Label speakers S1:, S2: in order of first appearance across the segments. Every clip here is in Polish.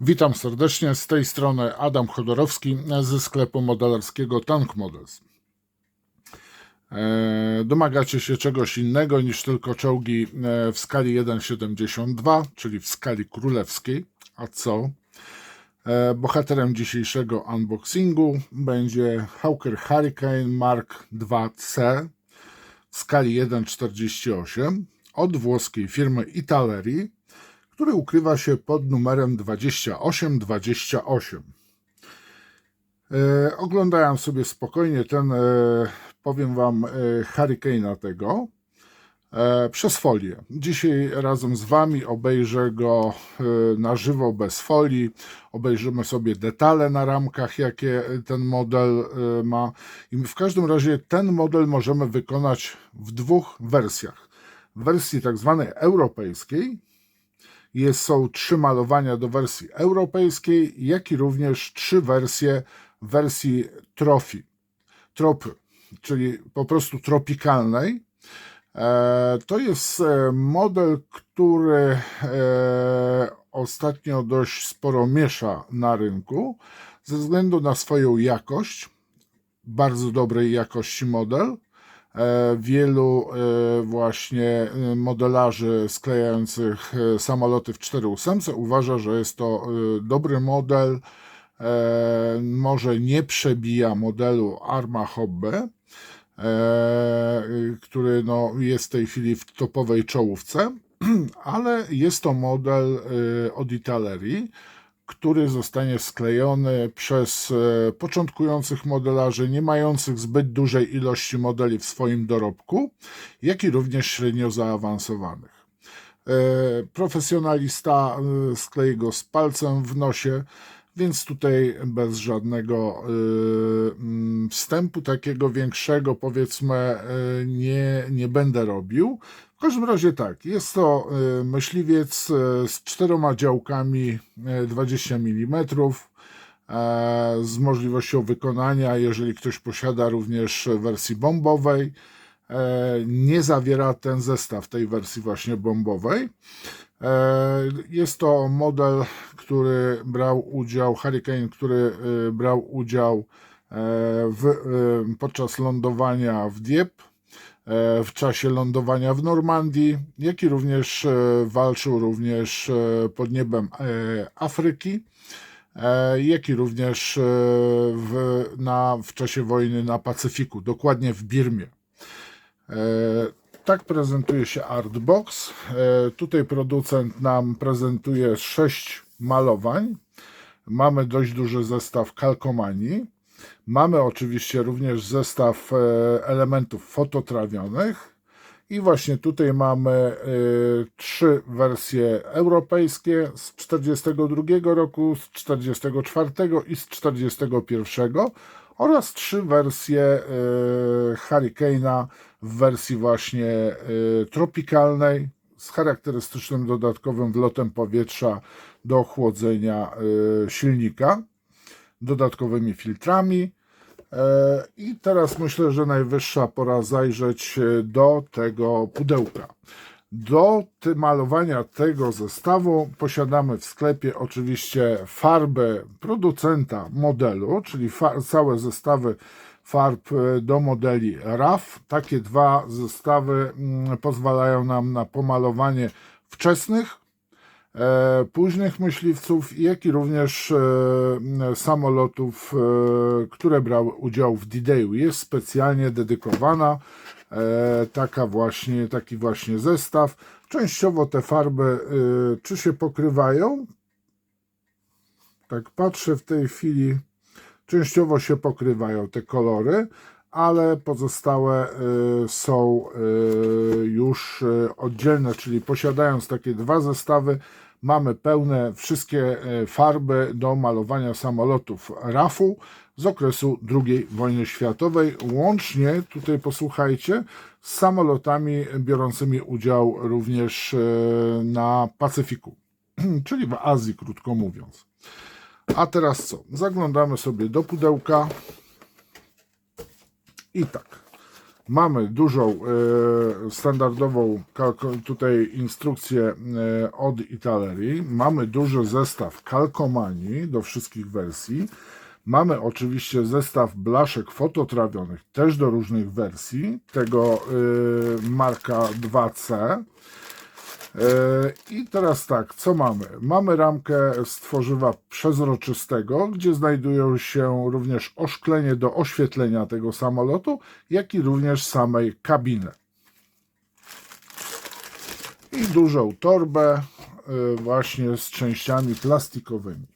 S1: Witam serdecznie, z tej strony Adam Chodorowski ze sklepu modelarskiego Tank Models. Domagacie się czegoś innego niż tylko czołgi w skali 1,72, czyli w skali królewskiej. A co? Bohaterem dzisiejszego unboxingu będzie Hawker Hurricane Mark II-C w skali 1,48 od włoskiej firmy Italeri, który ukrywa się pod numerem 2828. Oglądałem sobie spokojnie ten, powiem Wam, Hurricane'a tego przez folię. Dzisiaj razem z Wami obejrzę go na żywo, bez folii. Obejrzymy sobie detale na ramkach, jakie ten model ma. I w każdym razie ten model możemy wykonać w dwóch wersjach. W wersji tak zwanej europejskiej, są 3 malowania do wersji europejskiej, jak i również 3 wersje wersji tropy, czyli po prostu tropikalnej. To jest model, który ostatnio dość sporo miesza na rynku ze względu na swoją jakość, bardzo dobrej jakości model. Wielu właśnie modelarzy sklejających samoloty w 4.8 uważa, że jest to dobry model, może nie przebija modelu Arma Hobby, który jest w tej chwili w topowej czołówce, ale jest to model od Italeri, który zostanie sklejony przez początkujących modelarzy, nie mających zbyt dużej ilości modeli w swoim dorobku, jak i również średnio zaawansowanych. Profesjonalista sklei go z palcem w nosie, więc tutaj bez żadnego wstępu takiego większego, powiedzmy, nie będę robił. W każdym razie tak, jest to myśliwiec z 4 działkami 20 mm, z możliwością wykonania, jeżeli ktoś posiada również wersji bombowej. Nie zawiera ten zestaw tej wersji właśnie bombowej. Jest to model, który brał udział, Hurricane, który brał udział podczas lądowania w Dieppe, w czasie lądowania w Normandii, jak i również walczył również pod niebem Afryki, jak i również w czasie wojny na Pacyfiku, dokładnie w Birmie. Tak prezentuje się Artbox. Tutaj producent nam prezentuje 6 malowań. Mamy dość duży zestaw kalkomanii. Mamy oczywiście również zestaw elementów fototrawionych. I właśnie tutaj mamy 3 wersje europejskie z 1942 roku, z 1944 i z 1941 oraz 3 wersje Hurricane'a w wersji właśnie tropikalnej z charakterystycznym dodatkowym wlotem powietrza do ochłodzenia silnika, dodatkowymi filtrami. I teraz myślę, że najwyższa pora zajrzeć do tego pudełka. Do malowania tego zestawu posiadamy w sklepie oczywiście farby producenta modelu, czyli całe zestawy farb do modeli RAF. Takie 2 zestawy pozwalają nam na pomalowanie wczesnych, późnych myśliwców, jak i również samolotów, które brały udział w D-Dayu. Jest specjalnie dedykowana taki właśnie zestaw. Częściowo te farby czy się pokrywają? Tak patrzę w tej chwili, częściowo się pokrywają te kolory, ale pozostałe są już oddzielne, czyli posiadając takie 2 zestawy, mamy pełne wszystkie farby do malowania samolotów RAF-u z okresu II wojny światowej, łącznie, tutaj posłuchajcie, z samolotami biorącymi udział również na Pacyfiku, czyli w Azji, krótko mówiąc. A teraz co? Zaglądamy sobie do pudełka i tak. Mamy dużą, standardową tutaj instrukcję od Italerii. Mamy duży zestaw kalkomanii do wszystkich wersji. Mamy oczywiście zestaw blaszek fototrawionych też do różnych wersji tego marka 2C. I teraz tak, co mamy? Mamy ramkę z tworzywa przezroczystego, gdzie znajdują się również oszklenie do oświetlenia tego samolotu, jak i również samej kabiny. I dużą torbę właśnie z częściami plastikowymi.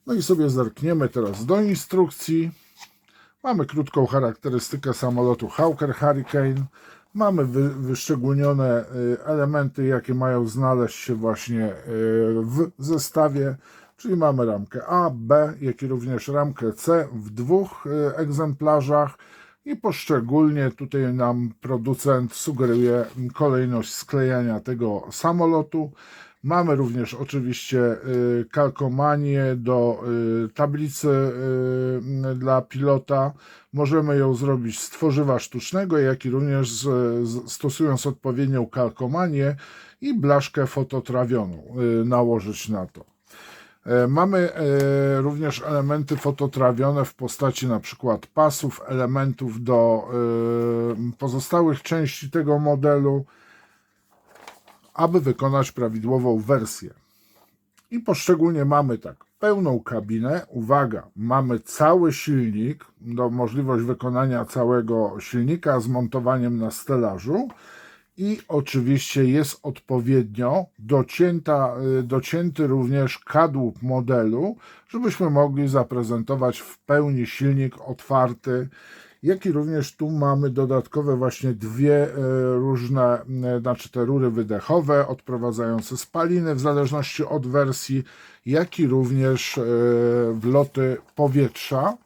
S1: No i sobie zerkniemy teraz do instrukcji. Mamy krótką charakterystykę samolotu Hawker Hurricane. Mamy wyszczególnione elementy, jakie mają znaleźć się właśnie w zestawie, czyli mamy ramkę A, B, jak i również ramkę C w dwóch egzemplarzach i poszczególnie tutaj nam producent sugeruje kolejność sklejania tego samolotu. Mamy również oczywiście kalkomanię do tablicy dla pilota. Możemy ją zrobić z tworzywa sztucznego, jak i również stosując odpowiednią kalkomanię i blaszkę fototrawioną nałożyć na to. Mamy również elementy fototrawione w postaci na przykład pasów, elementów do pozostałych części tego modelu, aby wykonać prawidłową wersję. I poszczególnie mamy tak, pełną kabinę, uwaga, mamy cały silnik, możliwość wykonania całego silnika z montowaniem na stelażu i oczywiście jest odpowiednio docięty również kadłub modelu, żebyśmy mogli zaprezentować w pełni silnik otwarty, jak i również tu mamy dodatkowe właśnie dwie różne, znaczy te rury wydechowe odprowadzające spaliny w zależności od wersji, jak i również wloty powietrza.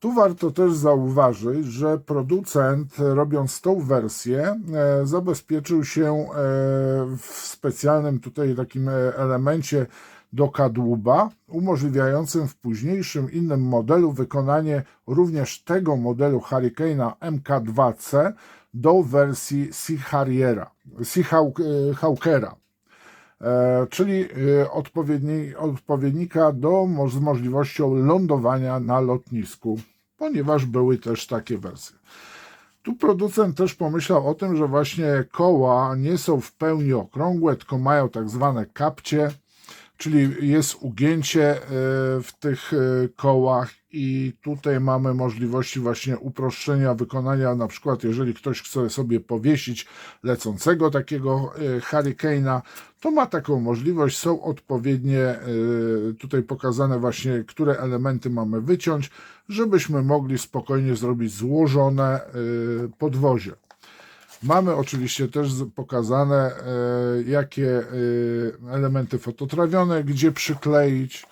S1: Tu warto też zauważyć, że producent, robiąc tą wersję, zabezpieczył się w specjalnym tutaj takim elemencie do kadłuba, umożliwiającym w późniejszym innym modelu wykonanie również tego modelu Hurricane'a Mk2C do wersji Sea Hawkera, czyli odpowiednika z możliwością lądowania na lotnisku, ponieważ były też takie wersje. Tu producent też pomyślał o tym, że właśnie koła nie są w pełni okrągłe, tylko mają tak zwane kapcie, czyli jest ugięcie w tych kołach i tutaj mamy możliwości właśnie uproszczenia wykonania, na przykład jeżeli ktoś chce sobie powiesić lecącego takiego Hurricane'a, to ma taką możliwość, są odpowiednie tutaj pokazane właśnie, które elementy mamy wyciąć, żebyśmy mogli spokojnie zrobić złożone podwozie. Mamy oczywiście też pokazane, jakie elementy fototrawione, gdzie przykleić.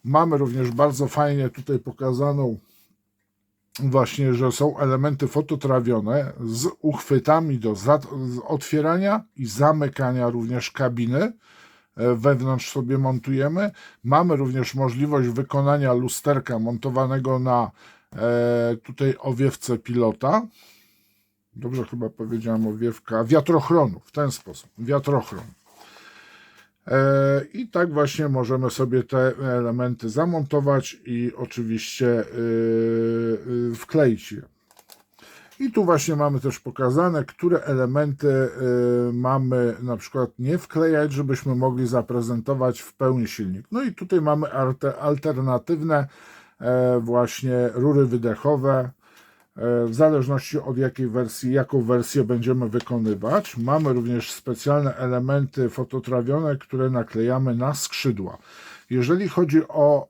S1: Mamy również bardzo fajnie tutaj pokazaną właśnie, że są elementy fototrawione z uchwytami do otwierania i zamykania również kabiny. Wewnątrz sobie montujemy. Mamy również możliwość wykonania lusterka montowanego na tutaj owiewce pilota. Dobrze chyba powiedziałem owiewka, wiatrochronu, w ten sposób, wiatrochron. I tak właśnie możemy sobie te elementy zamontować i oczywiście wkleić je. I tu właśnie mamy też pokazane, które elementy mamy na przykład nie wklejać, żebyśmy mogli zaprezentować w pełni silnik. No i tutaj mamy alternatywne właśnie rury wydechowe, w zależności od jaką wersję będziemy wykonywać. Mamy również specjalne elementy fototrawione, które naklejamy na skrzydła. Jeżeli chodzi o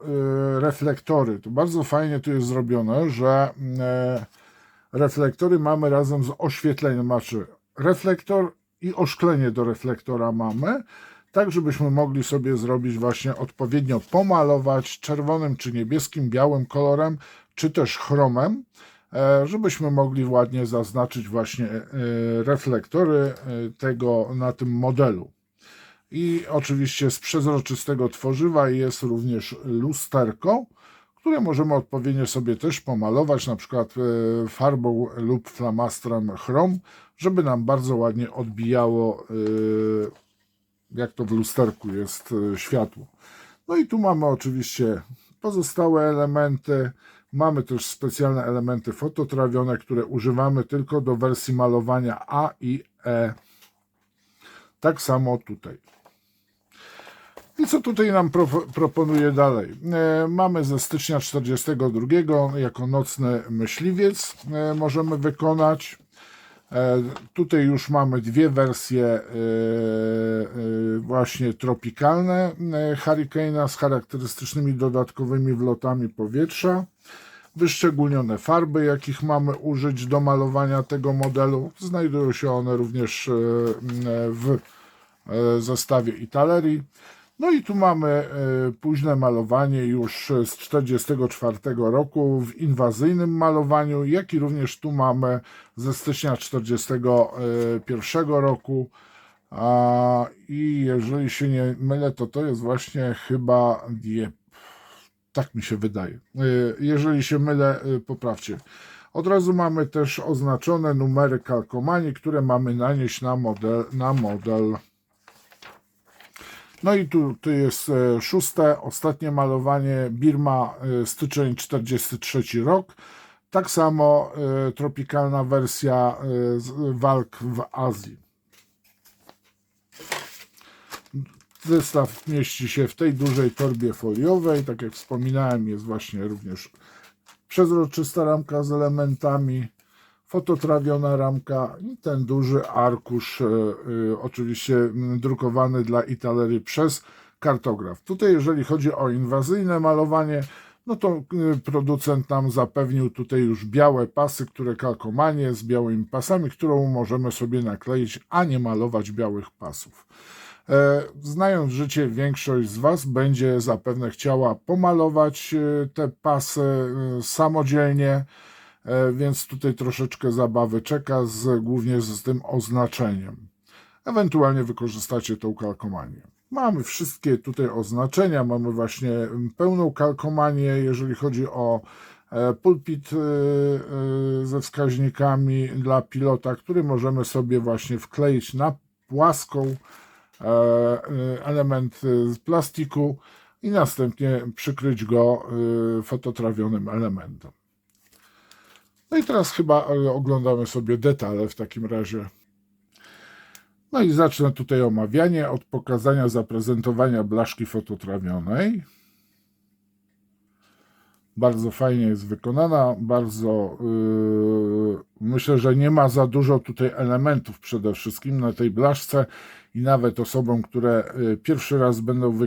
S1: reflektory, to bardzo fajnie tu jest zrobione, że reflektory mamy razem z oświetleniem, znaczy reflektor i oszklenie do reflektora mamy, tak żebyśmy mogli sobie zrobić właśnie odpowiednio pomalować czerwonym czy niebieskim, białym kolorem, czy też chromem, żebyśmy mogli ładnie zaznaczyć właśnie reflektory tego na tym modelu. I oczywiście z przezroczystego tworzywa jest również lusterko, które możemy odpowiednio sobie też pomalować, na przykład farbą lub flamastrem chrom, żeby nam bardzo ładnie odbijało, jak to w lusterku jest, światło. No i tu mamy oczywiście pozostałe elementy. Mamy też specjalne elementy fototrawione, które używamy tylko do wersji malowania A i E. Tak samo tutaj. I co tutaj nam proponuje dalej? Mamy ze stycznia 42 jako nocny myśliwiec możemy wykonać. Tutaj już mamy dwie wersje właśnie tropikalne Hurricane'a z charakterystycznymi dodatkowymi wlotami powietrza. Wyszczególnione farby, jakich mamy użyć do malowania tego modelu. Znajdują się one również w zestawie Italeri. No i tu mamy późne malowanie już z 1944 roku w inwazyjnym malowaniu, jak i również tu mamy ze stycznia 1941 roku. I jeżeli się nie mylę, to jest właśnie chyba Dieppe. Tak mi się wydaje. Jeżeli się mylę, poprawcie. Od razu mamy też oznaczone numery kalkomanii, które mamy nanieść na model. No i tu jest szóste, ostatnie malowanie, Birma, styczeń 43 rok. Tak samo tropikalna wersja walk w Azji. Zestaw mieści się w tej dużej torbie foliowej. Tak jak wspominałem, jest właśnie również przezroczysta ramka z elementami, fototrawiona ramka i ten duży arkusz, oczywiście drukowany dla Italeri przez kartograf. Tutaj jeżeli chodzi o inwazyjne malowanie, no to producent nam zapewnił tutaj już białe pasy, które kalkomanię z białymi pasami, którą możemy sobie nakleić, a nie malować białych pasów. Znając życie, większość z Was będzie zapewne chciała pomalować te pasy samodzielnie, więc tutaj troszeczkę zabawy czeka, głównie z tym oznaczeniem. Ewentualnie wykorzystacie tą kalkomanię. Mamy wszystkie tutaj oznaczenia, mamy właśnie pełną kalkomanię, jeżeli chodzi o pulpit ze wskaźnikami dla pilota, który możemy sobie właśnie wkleić na płaską element z plastiku i następnie przykryć go fototrawionym elementem. No i teraz chyba oglądamy sobie detale w takim razie. No i zacznę tutaj omawianie od pokazania zaprezentowania blaszki fototrawionej. Bardzo fajnie jest wykonana, bardzo myślę, że nie ma za dużo tutaj elementów przede wszystkim na tej blaszce i nawet osobom, które pierwszy raz będą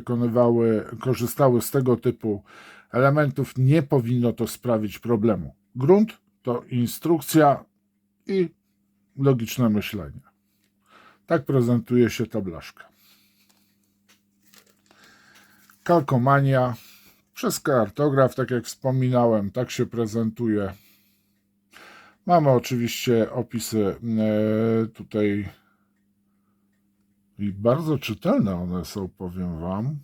S1: korzystały z tego typu elementów, nie powinno to sprawić problemu. Grunt to instrukcja i logiczne myślenie. Tak prezentuje się ta blaszka. Kalkomania przez kartograf, tak jak wspominałem, tak się prezentuje. Mamy oczywiście opisy tutaj i bardzo czytelne one są, powiem Wam.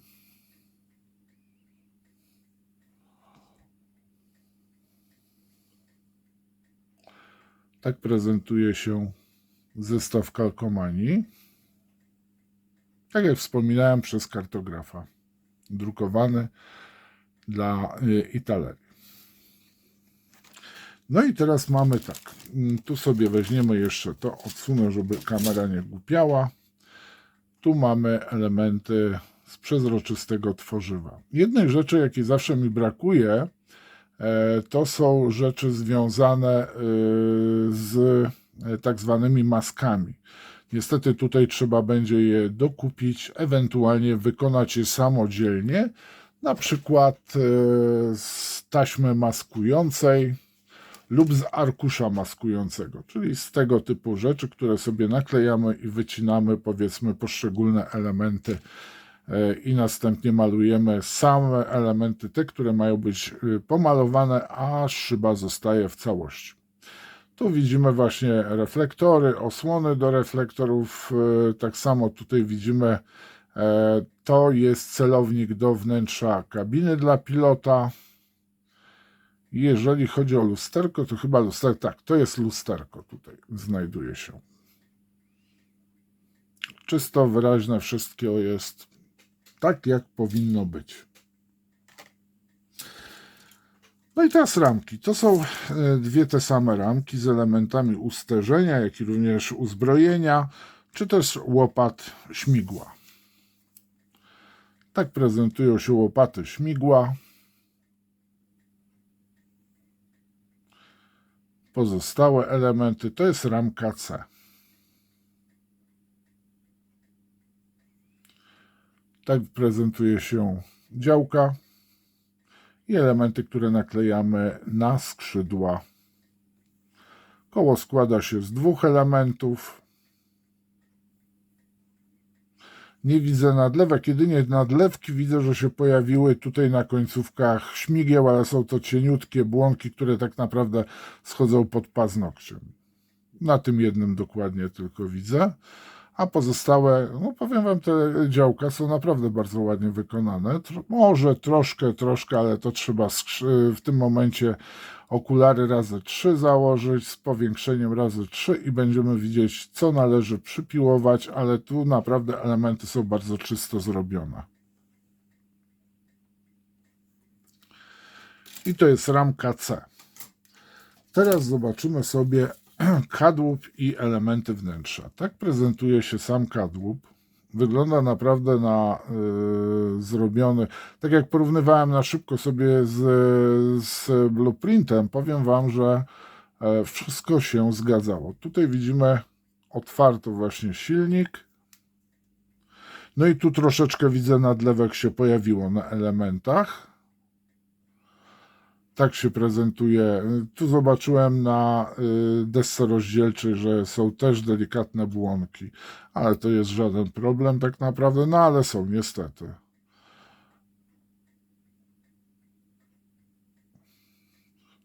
S1: Tak prezentuje się zestaw kalkomanii. Tak jak wspominałem, przez kartografa. Drukowany dla Italeri. No i teraz mamy tak. Tu sobie weźmiemy jeszcze to, odsunę, żeby kamera nie głupiała. Tu mamy elementy z przezroczystego tworzywa. Jednej rzeczy, jakiej zawsze mi brakuje, to są rzeczy związane z tak zwanymi maskami. Niestety tutaj trzeba będzie je dokupić, ewentualnie wykonać je samodzielnie, na przykład z taśmy maskującej lub z arkusza maskującego, czyli z tego typu rzeczy, które sobie naklejamy i wycinamy, powiedzmy, poszczególne elementy i następnie malujemy same elementy, te, które mają być pomalowane, a szyba zostaje w całości. Tu widzimy właśnie reflektory, osłony do reflektorów, tak samo tutaj widzimy, to jest celownik do wnętrza kabiny dla pilota. Jeżeli chodzi o lusterko, to chyba lusterko, tak, to jest lusterko tutaj, znajduje się. Czysto, wyraźne, wszystko jest tak, jak powinno być. No i teraz ramki. To są dwie te same ramki z elementami usterzenia, jak i również uzbrojenia, czy też łopat śmigła. Tak prezentują się łopaty śmigła. Pozostałe elementy to jest ramka C. Tak prezentuje się działka i elementy, które naklejamy na skrzydła. Koło składa się z dwóch elementów. Nie widzę nadlewek, jedynie nadlewki widzę, że się pojawiły tutaj na końcówkach śmigieł, ale są to cieniutkie błonki, które tak naprawdę schodzą pod paznokciem. Na tym jednym dokładnie tylko widzę. A pozostałe, no powiem wam, te działka są naprawdę bardzo ładnie wykonane. Może troszkę, ale to trzeba w tym momencie okulary razy 3 założyć z powiększeniem razy 3 i będziemy widzieć, co należy przypiłować, ale tu naprawdę elementy są bardzo czysto zrobione. I to jest ramka C. Teraz zobaczymy sobie kadłub i elementy wnętrza. Tak prezentuje się sam kadłub. Wygląda naprawdę na zrobiony, tak jak porównywałem na szybko sobie z blueprintem, powiem wam, że wszystko się zgadzało. Tutaj widzimy otwarty właśnie silnik. No i tu troszeczkę widzę nadlewek się pojawiło na elementach. Tak się prezentuje. Tu zobaczyłem na desce rozdzielczej, że są też delikatne błonki, ale to jest żaden problem tak naprawdę, no ale są niestety.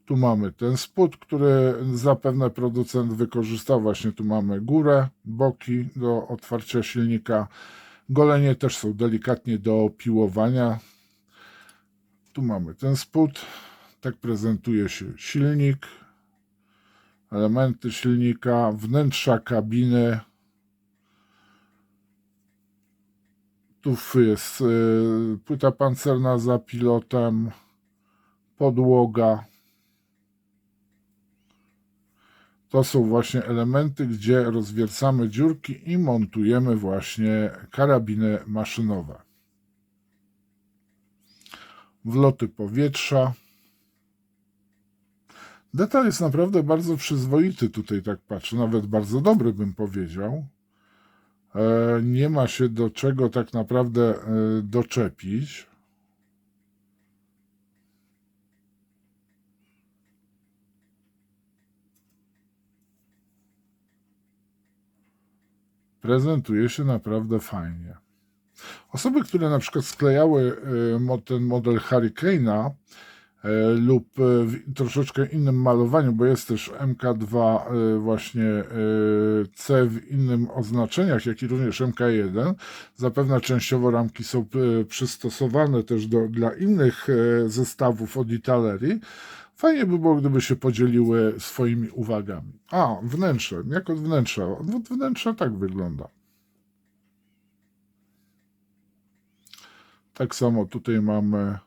S1: Tu mamy ten spód, który zapewne producent wykorzystał. Właśnie tu mamy górę, boki do otwarcia silnika. Golenie też są delikatnie do opiłowania. Tu mamy ten spód. Tak prezentuje się silnik, elementy silnika, wnętrza kabiny. Tu jest płyta pancerna za pilotem, podłoga. To są właśnie elementy, gdzie rozwiercamy dziurki i montujemy właśnie karabiny maszynowe. Wloty powietrza. Detal jest naprawdę bardzo przyzwoity tutaj, tak patrzę, nawet bardzo dobry bym powiedział. Nie ma się do czego tak naprawdę doczepić. Prezentuje się naprawdę fajnie. Osoby, które na przykład sklejały ten model Hurricane'a lub w troszeczkę innym malowaniu, bo jest też MK2 właśnie C w innym oznaczeniach, jak i również MK1. Zapewne częściowo ramki są przystosowane też dla innych zestawów od Italerii. Fajnie by było, gdyby się podzieliły swoimi uwagami. A, wnętrze. Jak od wnętrza? Od wnętrza tak wygląda. Tak samo tutaj mamy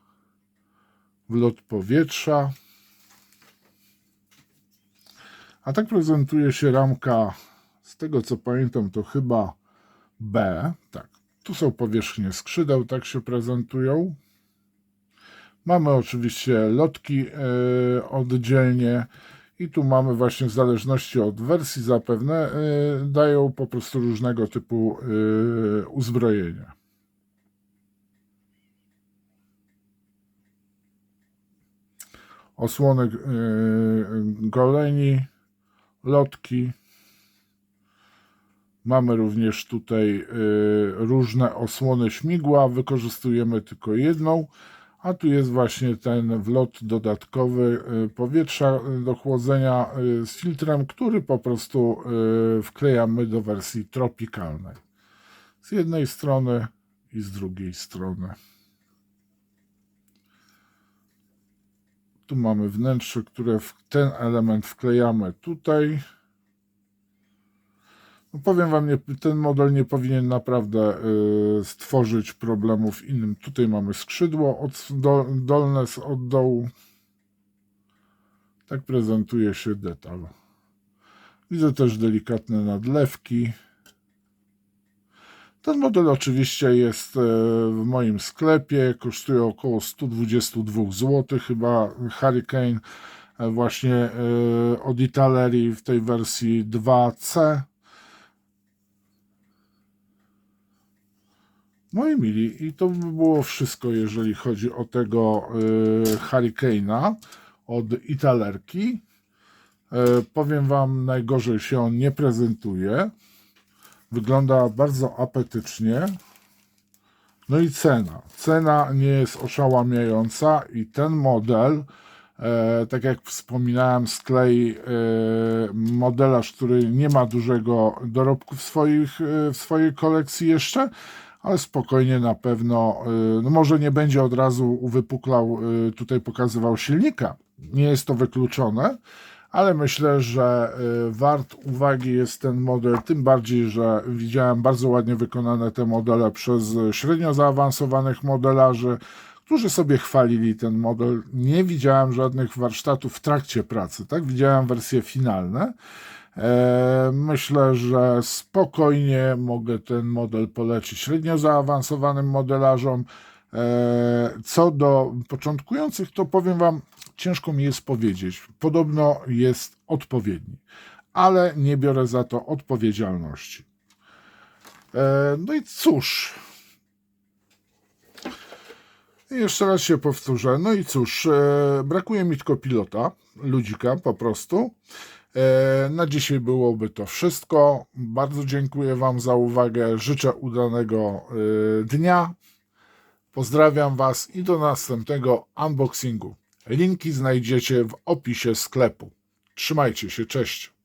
S1: wlot powietrza. A tak prezentuje się ramka, z tego co pamiętam, to chyba B. Tak, tu są powierzchnie skrzydeł, tak się prezentują. Mamy oczywiście lotki oddzielnie i tu mamy właśnie w zależności od wersji zapewne dają po prostu różnego typu uzbrojenia. Osłony goleni, lotki. Mamy również tutaj różne osłony śmigła, wykorzystujemy tylko jedną, a tu jest właśnie ten wlot dodatkowy powietrza do chłodzenia z filtrem, który po prostu wklejamy do wersji tropikalnej. Z jednej strony i z drugiej strony. Tu mamy wnętrze, które ten element wklejamy tutaj. No powiem wam, ten model nie powinien naprawdę stworzyć problemów innym. Tutaj mamy skrzydło dolne od dołu. Tak prezentuje się detal. Widzę też delikatne nadlewki. Ten model oczywiście jest w moim sklepie, kosztuje około 122 zł, chyba Hurricane właśnie od Italeri w tej wersji 2C. No i mili, i to by było wszystko, jeżeli chodzi o tego Hurricane'a od Italerki. Powiem wam, najgorzej się on nie prezentuje. Wygląda bardzo apetycznie. No i cena. Cena nie jest oszałamiająca i ten model, tak jak wspominałem, z kolei modelarz, który nie ma dużego dorobku w swojej kolekcji jeszcze, ale spokojnie na pewno, no może nie będzie od razu uwypuklał, tutaj pokazywał silnika. Nie jest to wykluczone, ale myślę, że wart uwagi jest ten model, tym bardziej, że widziałem bardzo ładnie wykonane te modele przez średnio zaawansowanych modelarzy, którzy sobie chwalili ten model. Nie widziałem żadnych warsztatów w trakcie pracy, tak? Widziałem wersje finalne. Myślę, że spokojnie mogę ten model polecić średnio zaawansowanym modelarzom. Co do początkujących, to powiem wam, ciężko mi jest powiedzieć. Podobno jest odpowiedni, ale nie biorę za to odpowiedzialności. No i cóż, jeszcze raz się powtórzę. No i cóż, brakuje mi tylko pilota, ludzika po prostu. Na dzisiaj byłoby to wszystko. Bardzo dziękuję wam za uwagę. Życzę udanego dnia. Pozdrawiam was i do następnego unboxingu. Linki znajdziecie w opisie sklepu. Trzymajcie się, cześć.